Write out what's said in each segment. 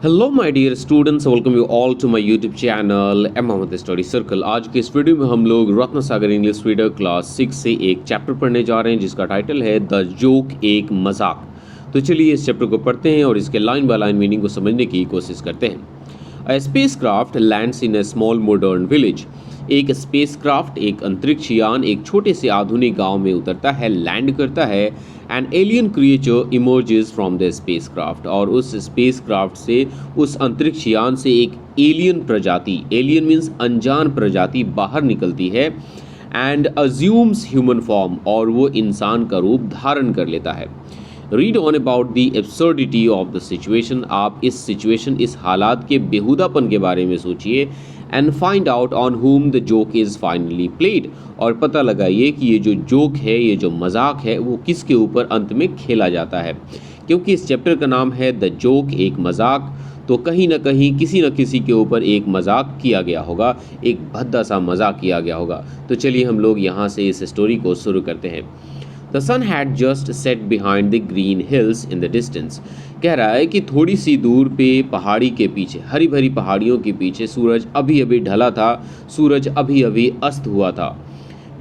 Hello my dear students, welcome you all to my YouTube channel M Mohammad study circle. आज के इस वीडियो में हम लोग Ratna Sagar English reader class 6 से एक चैप्टर पढ़ने जा रहे हैं जिसका टाइटल है द जोक एक मजाक। तो चलिए इस चैप्टर को पढ़ते हैं और इसके लाइन बाय लाइन मीनिंग को समझने की कोशिश करते हैं। A spacecraft lands in a small modern village. एक स्पेसक्राफ्ट, एक अंतरिक्ष यान एक छोटे से आधुनिक गांव में उतरता है, लैंड करता है। An alien creature emerges from the spacecraft, और उस स्पेसक्राफ्ट से, उस अंतरिक्ष यान से एक एलियन प्रजाति, एलियन मीन्स अनजान प्रजाति, बाहर निकलती है। एंड अज्यूम्स ह्यूमन फॉर्म, और वो इंसान का रूप धारण कर लेता है। Read on about the absurdity of the situation. आप इस सिचुएशन, इस हालात के बेहुदापन के बारे में सोचिए। And find out on whom the joke is finally played, और पता लगाइए कि ये जो जोक है, ये जो मजाक है, वो किसके ऊपर अंत में खेला जाता है। क्योंकि इस चैप्टर का नाम है द जोक एक मजाक, तो कहीं ना कहीं किसी न किसी के ऊपर एक मजाक किया गया होगा, एक भद्दा सा मजाक किया गया होगा। तो चलिए हम लोग यहाँ से इस स्टोरी को शुरू करते हैं। The sun had just set behind the green hills in the distance. कह रहा है कि थोड़ी सी दूर पे पहाड़ी के पीछे, हरी भरी पहाड़ियों के पीछे सूरज अभी अभी ढला था, सूरज अभी अभी अस्त हुआ था।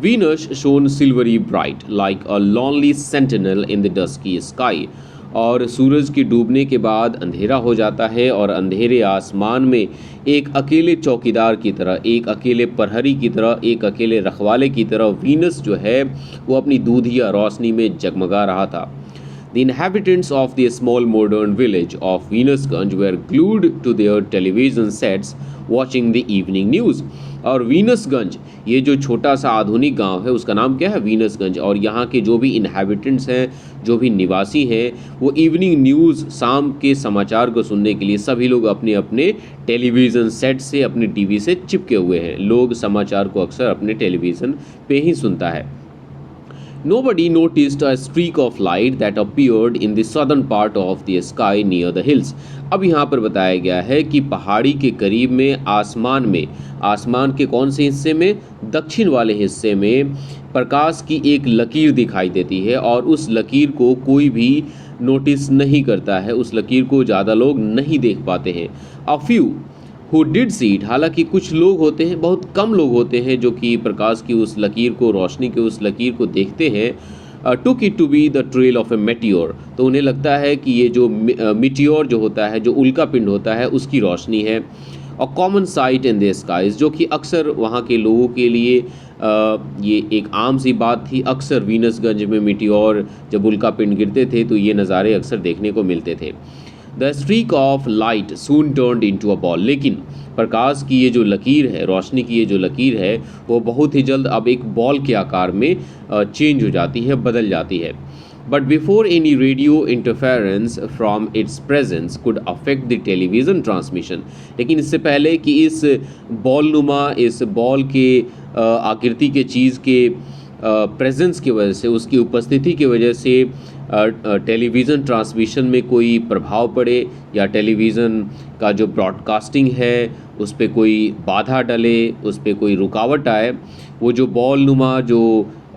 Venus shown silvery bright like a lonely sentinel in the dusky sky. और सूरज के डूबने के बाद अंधेरा हो जाता है, और अंधेरे आसमान में एक अकेले चौकीदार की तरह, एक अकेले प्रहरी की तरह, एक अकेले रखवाले की तरह वीनस जो है वो अपनी दूधिया रोशनी में जगमगा रहा था। The inhabitants of the small modern village of Venusganj were glued to their television sets watching the evening news। और वीनसगंज, ये जो छोटा सा आधुनिक गांव है, उसका नाम क्या है? वीनसगंज। और यहाँ के जो भी इनहैबिटेंट्स हैं, जो भी निवासी हैं, वो इवनिंग न्यूज़, शाम के समाचार को सुनने के लिए सभी लोग अपने अपने टेलीविज़न सेट से, अपने टीवी से चिपके हुए हैं। लोग समाचार को अक्सर अपने टेलीविज़न पे ही सुनता है। Nobody noticed a streak of light that appeared in the southern part of the sky near the hills। अब यहाँ पर बताया गया है कि पहाड़ी के करीब में, आसमान के कौन से हिस्से में? दक्षिण वाले हिस्से में प्रकाश की एक लकीर दिखाई देती है, और उस लकीर को कोई भी नोटिस नहीं करता है, उस लकीर को ज़्यादा लोग नहीं देख पाते हैं। A few who did see it, हालांकि कुछ लोग होते हैं, बहुत कम लोग होते हैं जो कि प्रकाश की उस लकीर को, रोशनी के उस लकीर को देखते हैं। took it to be the trail of a meteor, तो उन्हें लगता है कि ये जो मिटियोर जो होता है, जो उल्का पिंड होता है, उसकी रोशनी है। और common sight in the skies, जो कि अक्सर वहाँ के लोगों के लिए ये एक आम सी बात थी। अक्सर वीनसगंज में मिटियोर, जब उल्का पिंड गिरते थे तो ये नज़ारे अक्सर देखने को मिलते थे। The streak of light soon turned into a ball, लेकिन प्रकाश की ये जो लकीर है, रोशनी की ये जो लकीर है, वो बहुत ही जल्द अब एक बॉल के आकार में चेंज हो जाती है, बदल जाती है। But before any radio interference from its presence could affect the television transmission, लेकिन इससे पहले कि इस बॉल नुमा, इस बॉल के आकृति के चीज़ के प्रेजेंस की वजह से, उसकी उपस्थिति की वजह से टेलीविज़न ट्रांसमिशन में कोई प्रभाव पड़े, या टेलीविज़न का जो ब्रॉडकास्टिंग है उस पर कोई बाधा डले, उस पर कोई रुकावट आए, वो जो बॉल नुमा जो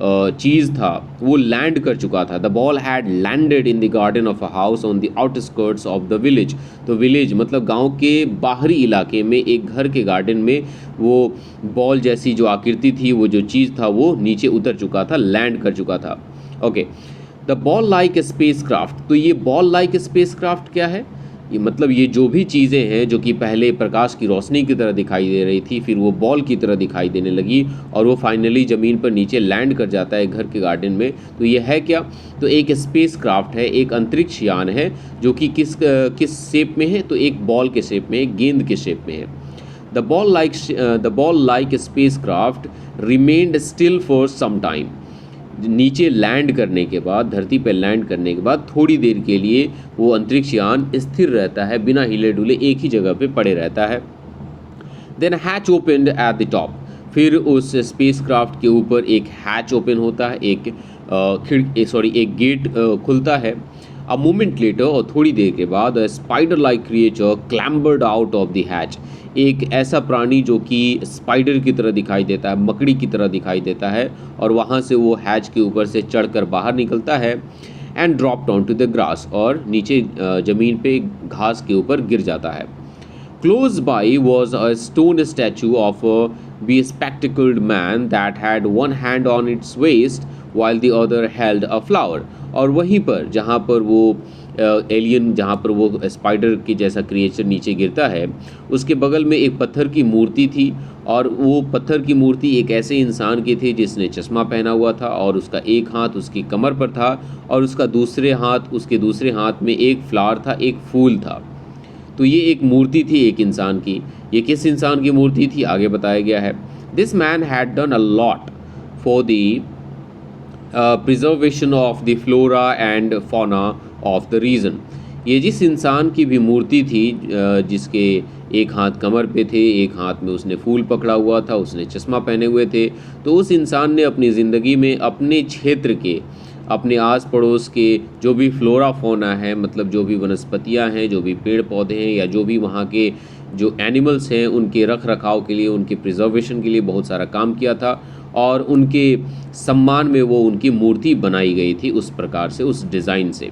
चीज़ था वो लैंड कर चुका था। The ball had landed in the garden of a house on the outskirts of the village. तो विलेज मतलब गांव के बाहरी इलाके में, एक घर के गार्डन में वो बॉल जैसी जो आकृति थी, वो जो चीज़ था, वो नीचे उतर चुका था, लैंड कर चुका था। Okay, the ball like spacecraft. तो ये बॉल लाइक स्पेसक्राफ्ट क्या है? ये मतलब ये जो भी चीज़ें हैं जो कि पहले प्रकाश की रोशनी की तरह दिखाई दे रही थी, फिर वो बॉल की तरह दिखाई देने लगी, और वो फाइनली ज़मीन पर नीचे लैंड कर जाता है घर के गार्डन में। तो ये है क्या? तो एक स्पेसक्राफ्ट है, एक अंतरिक्ष यान है, जो कि किस शेप में है? तो एक बॉल के शेप में, एक गेंद के शेप में है। The ball like spacecraft remained still for some time. नीचे लैंड करने के बाद, धरती पर लैंड करने के बाद थोड़ी देर के लिए वो अंतरिक्ष यान स्थिर रहता है, बिना हिले डुले एक ही जगह पे पड़े रहता है। Then hatch opened at the top, फिर उस स्पेसक्राफ्ट के ऊपर एक हैच ओपन होता है, एक गेट खुलता है। अ मोमेंट लेटर, और थोड़ी देर के बाद, a spider like creature clambered out of the hatch, एक ऐसा प्राणी जो कि स्पाइडर की तरह दिखाई देता है, मकड़ी की तरह दिखाई देता है, और वहाँ से वो हैच के ऊपर से चढ़कर बाहर निकलता है। And dropped on to the grass, और नीचे ज़मीन पे घास के ऊपर गिर जाता है. Close by was a stone statue of a bespectacled man that had one hand on its waist while the other held a flower. और वहीं पर जहाँ पर वो एलियन, जहाँ पर वो स्पाइडर की जैसा क्रिएचर नीचे गिरता है, उसके बगल में एक पत्थर की मूर्ति थी, और वो पत्थर की मूर्ति एक ऐसे इंसान की थी जिसने चश्मा पहना हुआ था, और उसका एक हाथ उसकी कमर पर था, और उसके दूसरे हाथ में एक फ्लावर था, एक फूल था. तो ये एक मूर्ति थी एक इंसान की. ये किस इंसान की मूर्ति थी आगे बताया गया है. This man had done a lot for the preservation of the flora and fauna of the region. ये जिस इंसान की भी मूर्ति थी जिसके एक हाथ कमर पे थे, एक हाथ में उसने फूल पकड़ा हुआ था, उसने चश्मा पहने हुए थे, तो उस इंसान ने अपनी ज़िंदगी में अपने क्षेत्र के, अपने आस पड़ोस के जो भी फ्लोरा फौना है, मतलब जो भी वनस्पतियां हैं, जो भी पेड़ पौधे हैं, या जो भी वहाँ के जो एनिमल्स हैं, उनके रख रखाव के लिए, उनके प्रिजर्वेशन के लिए बहुत सारा काम किया था, और उनके सम्मान में वो उनकी मूर्ति बनाई गई थी उस प्रकार से, उस डिज़ाइन से.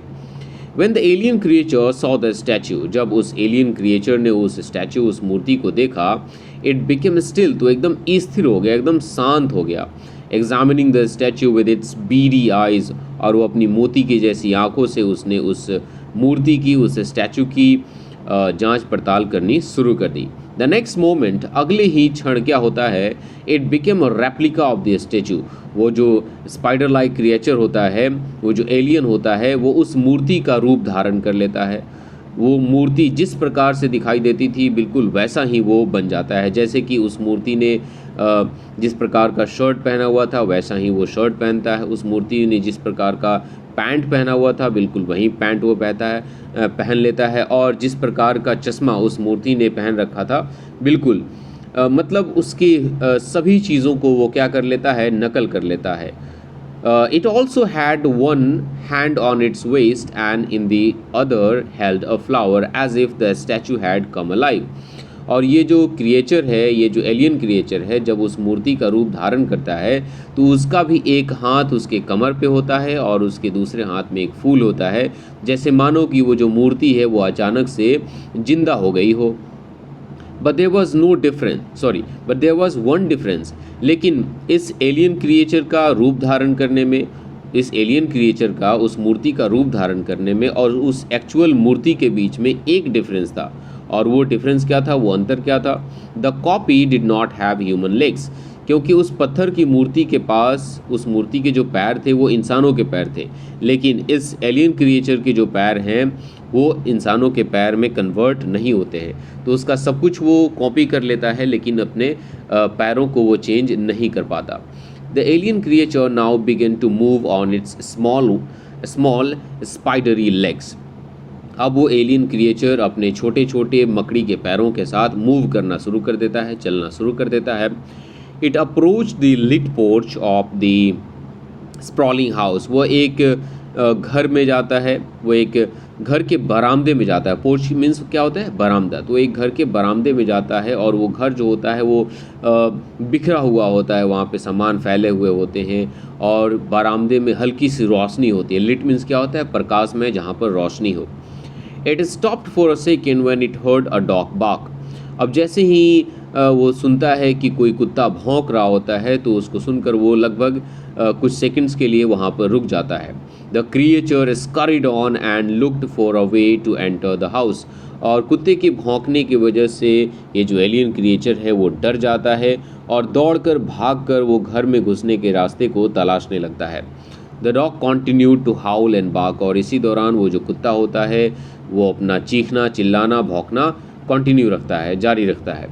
When the alien creature saw the statue, जब उस एलियन क्रिएचर ने उस स्टैचू, उस मूर्ति को देखा, it became still, तो एकदम स्थिर हो गया, एकदम शांत हो गया. Examining the statue with its beady eyes, और वो अपनी मोती की जैसी आंखों से उसने उस मूर्ति की, उस स्टैचू की जांच पड़ताल करनी शुरू कर दी. द नेक्स्ट मोमेंट, अगले ही क्षण क्या होता है, it became a replica of the statue. वो जो स्पाइडर लाइक क्रिएचर होता है, वो जो एलियन होता है, वो उस मूर्ति का रूप धारण कर लेता है. वो मूर्ति जिस प्रकार से दिखाई देती थी बिल्कुल वैसा ही वो बन जाता है. जैसे कि उस मूर्ति ने जिस प्रकार का शर्ट पहना हुआ था वैसा ही वो शर्ट पहनता है. उस मूर्ति ने जिस प्रकार का पैंट पहना हुआ था बिल्कुल वही पैंट वो पहन लेता है. और जिस प्रकार का चश्मा उस मूर्ति ने पहन रखा था बिल्कुल मतलब उसकी सभी चीज़ों को वो क्या कर लेता है, नकल कर लेता है. It also had one hand on its waist and in the other held a flower as if the statue had come alive. और ये जो क्रिएचर है, ये जो एलियन क्रिएचर है, जब उस मूर्ति का रूप धारण करता है तो उसका भी एक हाथ उसके कमर पे होता है और उसके दूसरे हाथ में एक फूल होता है, जैसे मानो कि वो जो मूर्ति है वो अचानक से जिंदा हो गई हो. But there was one difference. लेकिन इस एलियन क्रिएचर का रूप धारण करने में, इस एलियन क्रिएचर का उस मूर्ति का रूप धारण करने में और उस एक्चुअल मूर्ति के बीच में एक डिफरेंस था. और वो डिफरेंस क्या था, वो अंतर क्या था? The copy did not have human legs. क्योंकि उस पत्थर की मूर्ति के पास, उस मूर्ति के जो पैर थे वो इंसानों के पैर थे, लेकिन इस एलियन क्रिएचर के जो पैर हैं वो इंसानों के पैर में कन्वर्ट नहीं होते हैं. तो उसका सब कुछ वो कॉपी कर लेता है लेकिन अपने पैरों को वो चेंज नहीं कर पाता. The alien creature now began to move on its small spidery legs. अब वो एलियन क्रिएचर अपने छोटे छोटे मकड़ी के पैरों के साथ मूव करना शुरू कर देता है, चलना शुरू कर देता है. It approach the lit porch of the sprawling house. वो एक घर में जाता है, वो एक घर के बरामदे में जाता है. पोर्च मीन्स क्या होता है, बरामदा. तो एक घर के बरामदे में जाता है और वो घर जो होता है वो बिखरा हुआ होता है, वहाँ पे सामान फैले हुए होते हैं और बरामदे में हल्की सी रोशनी होती है. लिट मीन्स क्या होता है, प्रकाश में जहाँ पर रोशनी हो. It stopped for a second when it heard a dog bark. अब जैसे ही वो सुनता है कि कोई कुत्ता भौंक रहा होता है तो उसको सुनकर वो लगभग कुछ सेकंड्स के लिए वहाँ पर रुक जाता है. The creature scurried on and looked for a way to enter the house. और कुत्ते के भौंकने की वजह से ये जो एलियन क्रिएचर है वो डर जाता है और दौड़कर भागकर वो घर में घुसने के रास्ते को तलाशने लगता है. The dog continued to howl and bark. और इसी दौरान वो जो कुत्ता होता है वो अपना चीखना, चिल्लाना, भौंकना कंटिन्यू रखता है, जारी रखता है.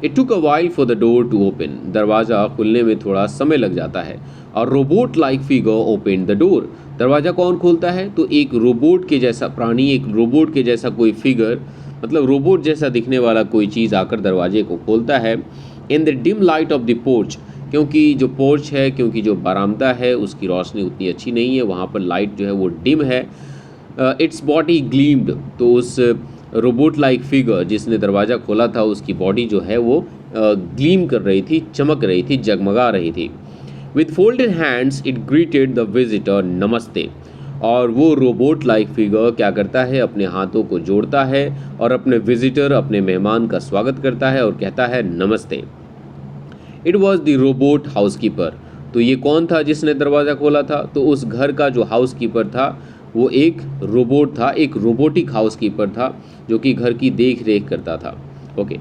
It took a while for the door to open. दरवाज़ा खुलने में थोड़ा समय लग जाता है. और robot like figure open the door. दरवाज़ा कौन खोलता है, तो एक रोबोट के जैसा प्राणी, एक रोबोट के जैसा कोई फिगर, मतलब रोबोट जैसा दिखने वाला कोई चीज़ आकर दरवाजे को खोलता है. In the dim light of the porch. क्योंकि जो पोर्च है, क्योंकि जो बरामदा है उसकी रोशनी उतनी अच्छी नहीं है, वहाँ पर लाइट जो है वो डिम है. Its body gleamed. तो उस रोबोट लाइक फिगर जिसने दरवाज़ा खोला था उसकी बॉडी जो है वो ग्लीम कर रही थी, चमक रही थी, जगमगा रही थी. With folded hands it greeted the visitor नमस्ते. और वो रोबोट लाइक फिगर क्या करता है, अपने हाथों को जोड़ता है और अपने विजिटर, अपने मेहमान का स्वागत करता है और कहता है नमस्ते। It was the robot housekeeper. तो ये कौन था जिसने दरवाज़ा खोला था? तो उस घर का जो हाउसकीपर था वो एक रोबोट था, एक रोबोटिक हाउसकीपर था जो कि घर की देख रेख करता था। ओके,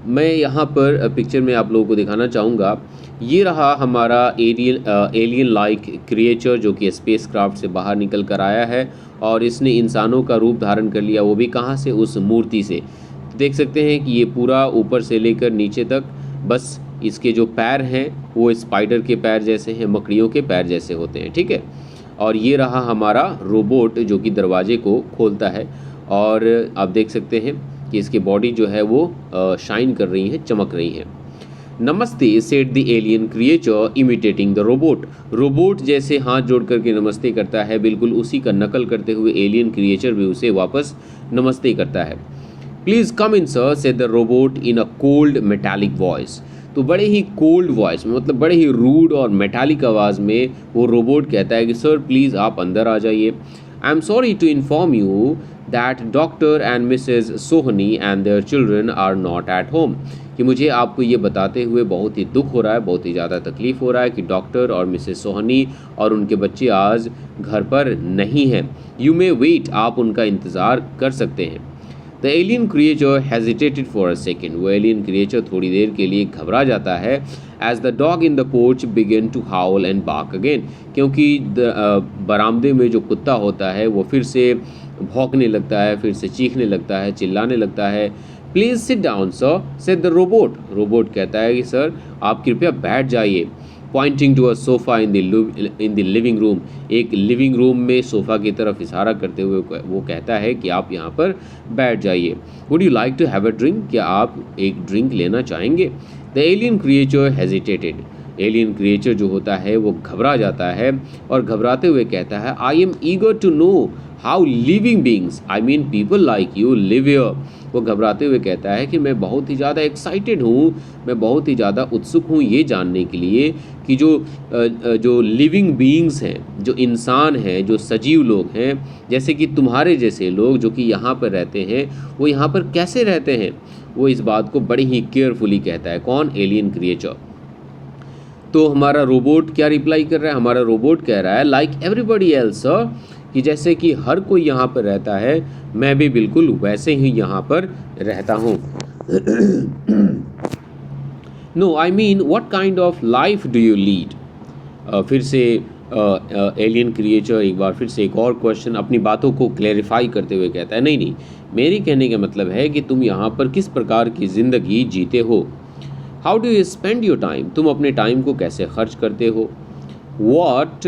मैं यहाँ पर पिक्चर में आप लोगों को दिखाना चाहूँगा, ये रहा हमारा एलियन लाइक क्रिएचर जो कि स्पेस क्राफ्ट से बाहर निकल कर आया है और इसने इंसानों का रूप धारण कर लिया, वो भी कहाँ से? उस मूर्ति से। देख सकते हैं कि ये पूरा ऊपर से लेकर नीचे तक, बस इसके जो पैर हैं वो स्पाइडर के पैर जैसे हैं, मकड़ियों के पैर जैसे होते हैं, ठीक है। और ये रहा हमारा रोबोट जो कि दरवाजे को खोलता है और आप देख सकते हैं कि इसकी बॉडी जो है वो शाइन कर रही है, चमक रही है। नमस्ते said the alien creature imitating the robot. Robot जैसे हाथ जोड़ करके नमस्ते करता है, बिल्कुल उसी का नकल करते हुए एलियन क्रिएचर भी उसे वापस नमस्ते करता है। Please come in sir said the robot in a cold metallic voice. तो बड़े ही कोल्ड वॉइस में, मतलब बड़े ही रूड और मेटालिक आवाज़ में वो रोबोट कहता है कि सर प्लीज़ आप अंदर आ जाइए। I am sorry to inform you that doctor and Mrs Sohni and their children are not at home. कि मुझे आपको ये बताते हुए बहुत ही दुख हो रहा है, बहुत ही ज़्यादा तकलीफ़ हो रहा है कि डॉक्टर और मिसेज सोहनी और उनके बच्चे आज घर पर नहीं हैं। यू मे वेट, आप उनका इंतज़ार कर सकते हैं। The alien creature hesitated for a second. वो एलियन क्रिएचर थोड़ी देर के लिए घबरा जाता है। As the dog in the porch began to howl and bark again. क्योंकि बरामदे में जो कुत्ता होता है वो फिर से भौंकने लगता है, फिर से चीखने लगता है, चिल्लाने लगता है। Please sit down sir said the robot. Robot कहता है कि सर आप कृपया बैठ जाइए। Pointing to a sofa in the living room. एक लिविंग रूम में सोफ़ा की तरफ इशारा करते हुए वो कहता है कि आप यहाँ पर बैठ जाइए। Would you like to have a drink? क्या आप एक ड्रिंक लेना चाहेंगे? The alien creature hesitated. Alien creature जो होता है वो घबरा जाता है और घबराते हुए कहता है I am eager to know how living beings, I mean people like you live here. वो घबराते हुए कहता है कि मैं बहुत ही ज़्यादा एक्साइटेड हूँ, मैं बहुत ही ज़्यादा उत्सुक हूँ ये जानने के लिए कि जो लिविंग बीइंग्स हैं, जो इंसान हैं, जो सजीव लोग हैं, जैसे कि तुम्हारे जैसे लोग जो कि यहाँ पर रहते हैं, वो यहाँ पर कैसे रहते हैं। वो इस बात को बड़ी ही केयरफुली कहता है। कौन? Alien creature. तो हमारा रोबोट क्या रिप्लाई कर रहा है? हमारा रोबोट कह रहा है लाइक एवरीबडी एल्स सर, कि जैसे कि हर कोई यहाँ पर रहता है, मैं भी बिल्कुल वैसे ही यहाँ पर रहता हूँ। No I mean what kind of life do you lead. फिर से एलियन क्रिएचर एक बार फिर से एक और क्वेश्चन अपनी बातों को क्लैरिफाई करते हुए कहता है नहीं, मेरे कहने का मतलब है कि तुम यहाँ पर किस प्रकार की ज़िंदगी जीते हो। How do you spend your time, तुम अपने टाइम को कैसे खर्च करते हो। What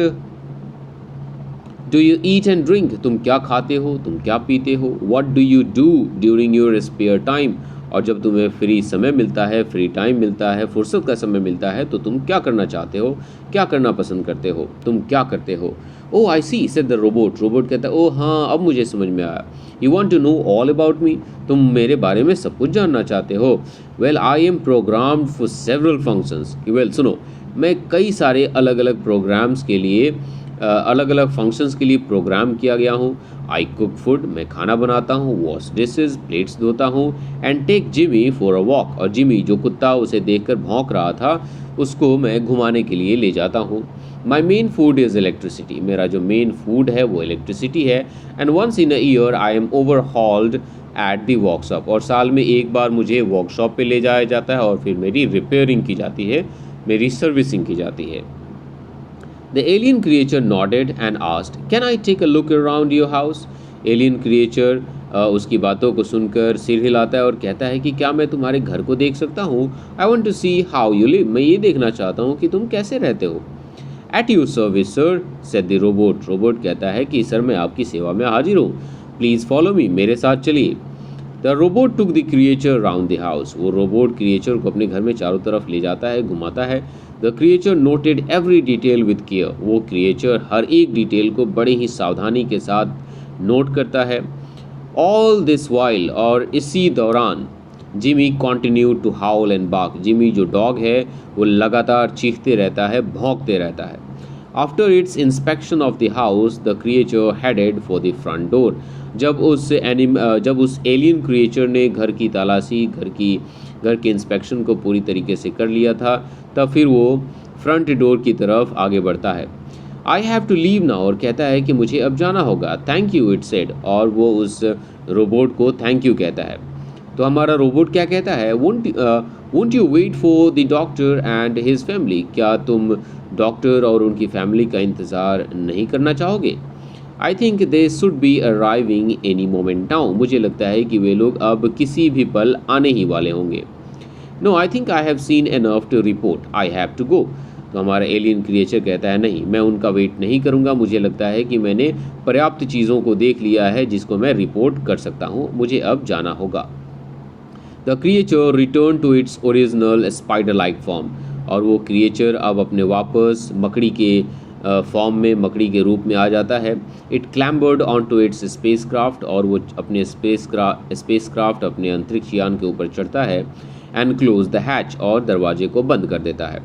do you eat and drink, तुम क्या खाते हो, तुम क्या पीते हो। What do you do during your spare time, और जब तुम्हें फ्री समय मिलता है, फ्री टाइम मिलता है, फुर्सत का समय मिलता है, तो तुम क्या करना चाहते हो, क्या करना पसंद करते हो, तुम क्या करते हो। Oh I see said the robot. Robot कहता है ओ हाँ अब मुझे समझ में आया। You want to know all about me, तुम मेरे बारे में सब कुछ जानना चाहते हो। Well I am programmed for several functions. Well सुनो, मैं कई सारे अलग अलग प्रोग्राम्स के लिए अलग अलग फंक्शंस के लिए प्रोग्राम किया गया हूँ। आई कुक फूड, मैं खाना बनाता हूँ, वॉश डिशेज, प्लेट्स धोता हूँ, and take Jimmy for a walk, और जिमी जो कुत्ता उसे देखकर भौंक रहा था उसको मैं घुमाने के लिए ले जाता हूँ। My main food is electricity, मेरा जो मेन फूड है वो इलेक्ट्रिसिटी है। And once in a year I am overhauled at the workshop, और साल में एक बार मुझे वर्कशॉप पे ले जाया जाता है और फिर मेरी रिपेयरिंग की जाती है, मेरी सर्विसिंग की जाती है। The alien creature nodded and asked, "Can I take a look around your house?" Alien creature उसकी बातों को सुनकर सिर हिलाता है और कहता है कि क्या मैं तुम्हारे घर को देख सकता हूँ। I want to see how you live, मैं ये देखना चाहता हूँ कि तुम कैसे रहते हो। At your service, sir, said the robot. Robot कहता है कि सर मैं आपकी सेवा में हाजिर हूँ। Please follow me, मेरे साथ चलिए। The robot took the creature round the house, वो रोबोट क्रिएचर को अपने घर में चारों तरफ ले जाता है, घुमाता है। The creature noted every detail with care, वो क्रिएचर हर एक डिटेल को बड़ी ही सावधानी के साथ नोट करता है। ऑल दिस वाइल, और इसी दौरान Jimmy continue to howl and bark, Jimmy जो डॉग है वो लगातार चीखते रहता है, भौंकते रहता है। After its inspection of the house the creature headed for the front door. जब उस एलियन क्रिएचर ने घर की तलाशी घर के इंस्पेक्शन को पूरी तरीके से कर लिया था, तब फिर वो फ्रंट डोर की तरफ आगे बढ़ता है। I have to leave now, और कहता है कि मुझे अब जाना होगा। थैंक यू इट सेड, और वो उस रोबोट को थैंक यू कहता है। तो हमारा रोबोट क्या कहता है, won't you wait for the doctor and his family, क्या तुम डॉक्टर और उनकी फैमिली का इंतज़ार नहीं करना चाहोगे? I think they should be arriving any moment now, मुझे लगता है कि वे लोग अब किसी भी पल आने ही वाले होंगे। No I think I have seen enough to report, I have to go. तो हमारा एलियन क्रिएचर कहता है नहीं, मैं उनका वेट नहीं करूंगा, मुझे लगता है कि मैंने पर्याप्त चीज़ों को देख लिया है जिसको मैं रिपोर्ट कर सकता हूँ, मुझे अब जाना होगा। The creature return to its original spider like form, और वो क्रिएचर अब अपने वापस मकड़ी के फॉर्म में, मकड़ी के रूप में आ जाता है। It clambered on to its spacecraft, और वो अपने स्पेस क्राफ्ट अपने अंतरिक्ष यान के ऊपर चढ़ता है। एंड क्लोज द हैच, और दरवाजे को बंद कर देता है।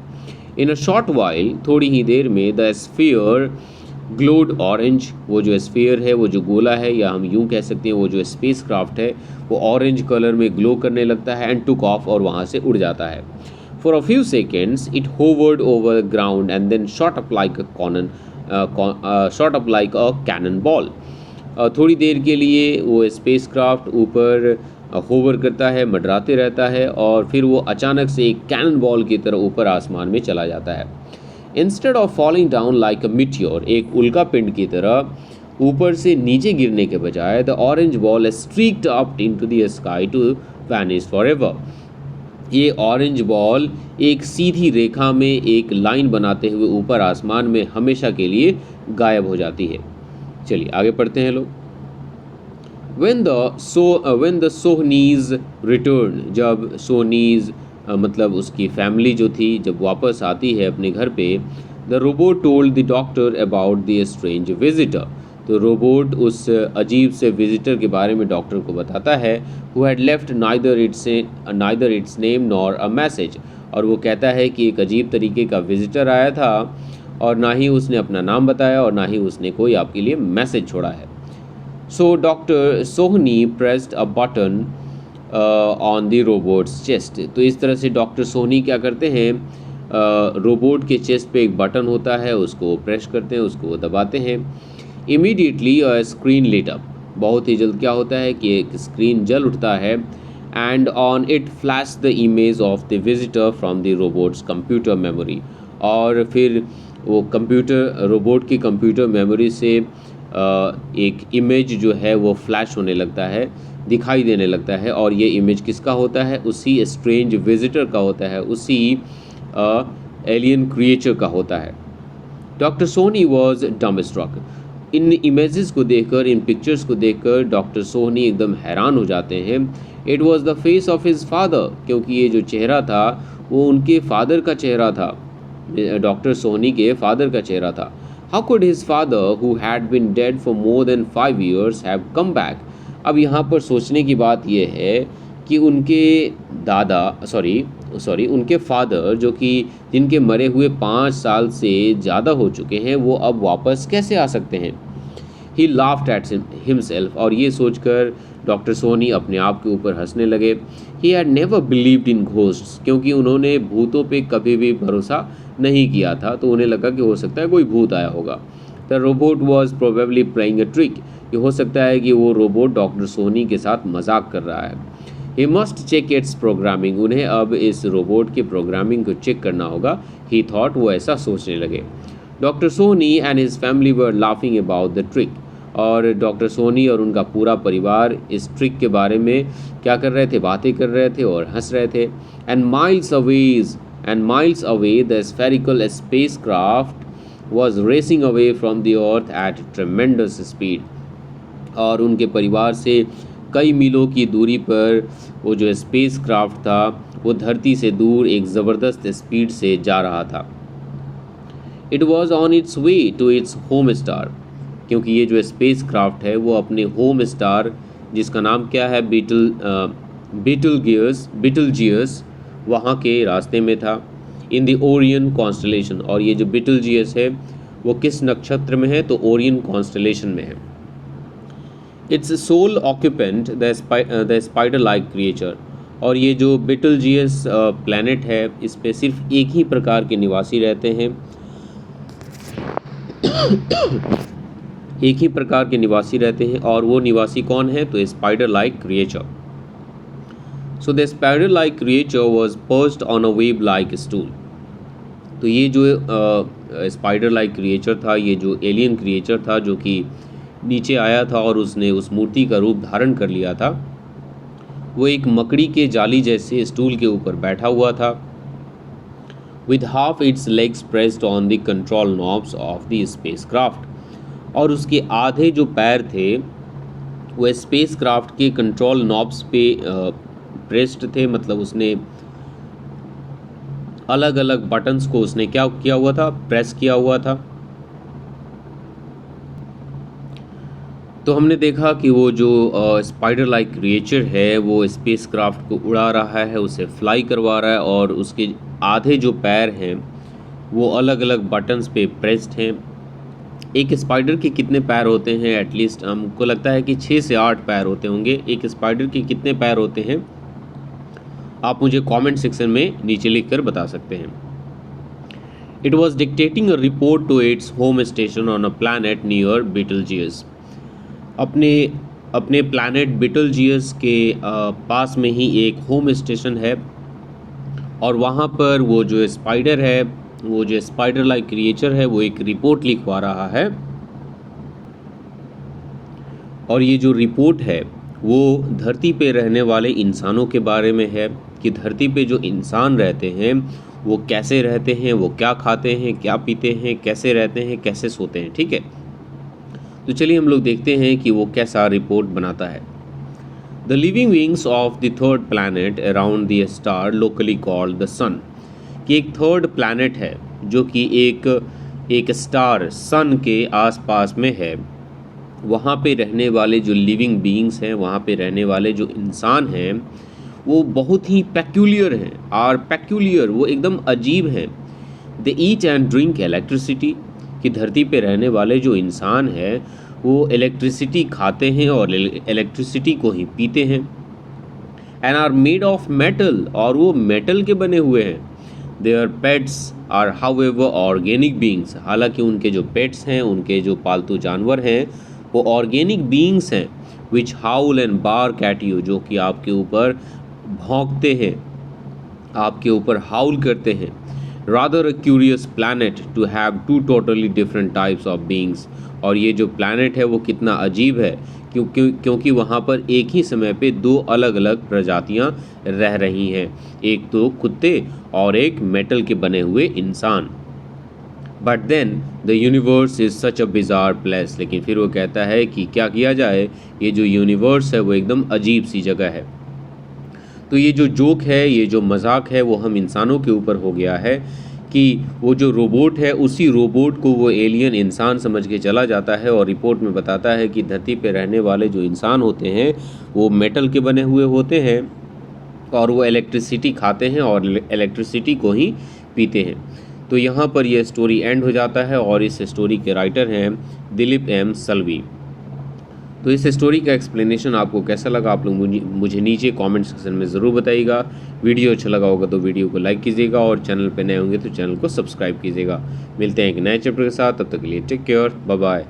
इन अ शॉर्ट वाइल, थोड़ी ही देर में, द स्फीयर ग्लोड ऑरेंज, वो जो स्फीयर है, वो जो गोला है, या हम यूं कह सकते हैं वो जो स्पेस क्राफ्ट है, वो ऑरेंज कलर में ग्लो करने लगता है। एंड टुक ऑफ, और वहाँ से उड़ जाता है। For a few seconds it hovered over the ground and then shot up like a cannon ball. थोड़ी देर के लिए वो स्पेस क्राफ्ट ऊपर होवर करता है, मंडराते रहता है, और फिर वो अचानक से एक कैनन बॉल की तरह ऊपर आसमान में चला जाता है। Instead of falling down like a Meteor, एक उल्का पिंड की तरह ऊपर से नीचे गिरने के बजाय, the orange ball streaked up into the sky to vanish forever. ये ऑरेंज बॉल एक सीधी रेखा में एक लाइन बनाते हुए ऊपर आसमान में हमेशा के लिए गायब हो जाती है। चलिए आगे पढ़ते हैं लोग। when the सोहनीज रिटर्न, जब सोहनीज मतलब उसकी फैमिली जो थी, जब वापस आती है अपने घर पे, the robot told the doctor about the strange visitor, तो रोबोट उस अजीब से विजिटर के बारे में डॉक्टर को बताता है। Who had left neither it's name nor a message, और वो कहता है कि एक अजीब तरीके का विजिटर आया था, और ना ही उसने अपना नाम बताया और ना ही उसने कोई आपके लिए मैसेज छोड़ा है। So Dr. Sohni pressed a button on the robot's chest. तो इस तरह से डॉक्टर सोहनी क्या करते हैं, रोबोट के चेस्ट पे एक बटन होता है, उसको प्रेस करते हैं, उसको दबाते हैं। Immediately a screen lit up. बहुत ही जल्द क्या होता है कि एक स्क्रीन जल उठता है। And on it flashed the image of the visitor from the robot's computer memory. और फिर वो रोबोट की कंप्यूटर मेमोरी से एक इमेज जो है वो फ्लैश होने लगता है, दिखाई देने लगता है, और ये इमेज किसका होता है, उसी स्ट्रेंज विजिटर का होता है, उसी एलियन क्रिएचर का होता है। डॉक्टर सोहनी वॉज डम्बस्ट्रक, इन इमेजेस को देखकर, इन पिक्चर्स को देखकर डॉक्टर सोहनी एकदम हैरान हो जाते हैं। It was the face of his father, क्योंकि ये जो चेहरा था वो उनके फादर का चेहरा था, डॉक्टर सोहनी के फादर का चेहरा था। How could his father, who had been dead for more than 5 years, have come back? अब यहाँ पर सोचने की बात यह है कि उनके फादर जो कि जिनके मरे हुए 5 साल से ज़्यादा हो चुके हैं, वो अब वापस कैसे आ सकते हैं। He laughed at himself, और ये सोचकर डॉक्टर सोहनी अपने आप के ऊपर हंसने लगे। He had never believed in ghosts, क्योंकि उन्होंने भूतों पे कभी भी भरोसा नहीं किया था, तो उन्हें लगा कि हो सकता है कोई भूत आया होगा। The robot was probably playing a trick, ये हो सकता है कि वो रोबोट डॉक्टर सोहनी के साथ मजाक कर रहा है। He must check its programming, उन्हें अब इस रोबोट के प्रोग्रामिंग को चेक करना होगा। ही थॉट, वो ऐसा सोचने लगे। Doctor Sohni and his family were laughing about the trick, और डॉक्टर सोहनी और उनका पूरा परिवार इस ट्रिक के बारे में क्या कर रहे थे, बातें कर रहे थे और हंस रहे थे। And miles away the spherical spacecraft was racing away from the earth at tremendous speed, और उनके परिवार से कई मीलों की दूरी पर वो जो स्पेस क्राफ्ट था वो धरती से दूर एक ज़बरदस्त स्पीड से जा रहा था। It was on its way to its home star, क्योंकि ये जो स्पेस क्राफ्ट है वो अपने होम स्टार, जिसका नाम क्या है, बीटलजियस, वहाँ के रास्ते में था। इन द ओरियन कॉन्स्टलेशन, और ये जो बीटलजियस है वो किस नक्षत्र में है, तो ओरियन कॉन्स्टलेशन में है। Its sole occupant the spider like creature, और ये जो बिटलजियस प्लैनेट है इस पे सिर्फ एक ही प्रकार के निवासी रहते हैं, एक ही प्रकार के निवासी रहते हैं, और वो निवासी कौन है, तो spider like creature. So the spider like creature was perched on a web like stool. तो ये जो स्पाइडर लाइक क्रिएचर था, ये जो एलियन क्रिएचर था जो कि नीचे आया था और उसने उस मूर्ति का रूप धारण कर लिया था, वो एक मकड़ी के जाली जैसे स्टूल के ऊपर बैठा हुआ था, with half it's legs pressed on the control knobs of the spacecraft, और उसके आधे जो पैर थे वो स्पेसक्राफ्ट के कंट्रोल नॉब्स पे प्रेस्ड थे, मतलब उसने अलग अलग बटन्स को उसने क्या किया हुआ था, प्रेस किया हुआ था। तो हमने देखा कि वो जो स्पाइडर लाइक क्रिएचर है वो स्पेसक्राफ्ट को उड़ा रहा है, उसे फ्लाई करवा रहा है, और उसके आधे जो पैर हैं वो अलग अलग बटन्स पे प्रेस्ड हैं। एक स्पाइडर के कितने पैर होते हैं, एटलीस्ट हमको लगता है कि 6 से 8 पैर होते होंगे। एक स्पाइडर के कितने पैर होते हैं आप मुझे कमेंट सेक्शन में नीचे लिखकर बता सकते हैं। It was dictating a report to its home station on a planet near Betelgeuse. अपने प्लैनेट बिटलजियस के पास में ही एक होम स्टेशन है, और वहाँ पर वो जो स्पाइडर है, वो जो स्पाइडर लाइक क्रिएचर है, वो एक रिपोर्ट लिखवा रहा है। और ये जो रिपोर्ट है वो धरती पे रहने वाले इंसानों के बारे में है, कि धरती पे जो इंसान रहते हैं वो कैसे रहते हैं, वो क्या खाते हैं, क्या पीते हैं, कैसे रहते हैं, कैसे सोते हैं। ठीक है, तो चलिए हम लोग देखते हैं कि वो कैसा रिपोर्ट बनाता है। The living beings of the third planet around the star locally called the sun, कि एक थर्ड प्लैनेट है जो कि एक स्टार सन के आसपास में है। वहाँ पे रहने वाले जो लिविंग बीइंग्स हैं, वहाँ पे रहने वाले जो इंसान हैं वो बहुत ही पेक्यूलियर हैं, और पेक्यूलियर वो एकदम अजीब हैं। दे ईट एंड ड्रिंक इलेक्ट्रिसिटी, कि धरती पे रहने वाले जो इंसान हैं वो इलेक्ट्रिसिटी खाते हैं और इलेक्ट्रिसिटी को ही पीते हैं। And are made of metal, और वो मेटल के बने हुए हैं। Their pets are however organic beings, हालांकि उनके जो पेट्स हैं, उनके जो पालतू जानवर हैं वो ऑर्गेनिक बीइंग्स हैं। विच हाउल एंड बार्क एट यू, जो कि आपके ऊपर भौंकते हैं, आपके ऊपर हाउल करते हैं। Rather a curious planet to have 2 totally different types of beings, और ये जो प्लैनेट है वो कितना अजीब है, क्योंकि वहाँ पर एक ही समय पे 2 अलग अलग प्रजातियाँ रह रही हैं, एक तो कुत्ते और एक मेटल के बने हुए इंसान। But then the universe is such a bizarre place, लेकिन फिर वो कहता है कि क्या किया जाए, ये जो यूनिवर्स है वो एकदम अजीब सी जगह है। तो ये जो जोक है, ये जो मजाक है, वो हम इंसानों के ऊपर हो गया है कि वो जो रोबोट है उसी रोबोट को वो एलियन इंसान समझ के चला जाता है, और रिपोर्ट में बताता है कि धरती पे रहने वाले जो इंसान होते हैं वो मेटल के बने हुए होते हैं, और वो इलेक्ट्रिसिटी खाते हैं और इलेक्ट्रिसिटी को ही पीते हैं। तो यहाँ पर यह स्टोरी एंड हो जाता है, और इस स्टोरी के राइटर हैं दिलीप एम सल्वी। तो इस स्टोरी का एक्सप्लेनेशन आपको कैसा लगा आप लोग मुझे नीचे कमेंट सेक्शन में ज़रूर बताइएगा। वीडियो अच्छा लगा होगा तो वीडियो को लाइक कीजिएगा, और चैनल पे नए होंगे तो चैनल को सब्सक्राइब कीजिएगा। मिलते हैं एक नए चैप्टर के साथ, तब तक के लिए टेक केयर, बाय बाय।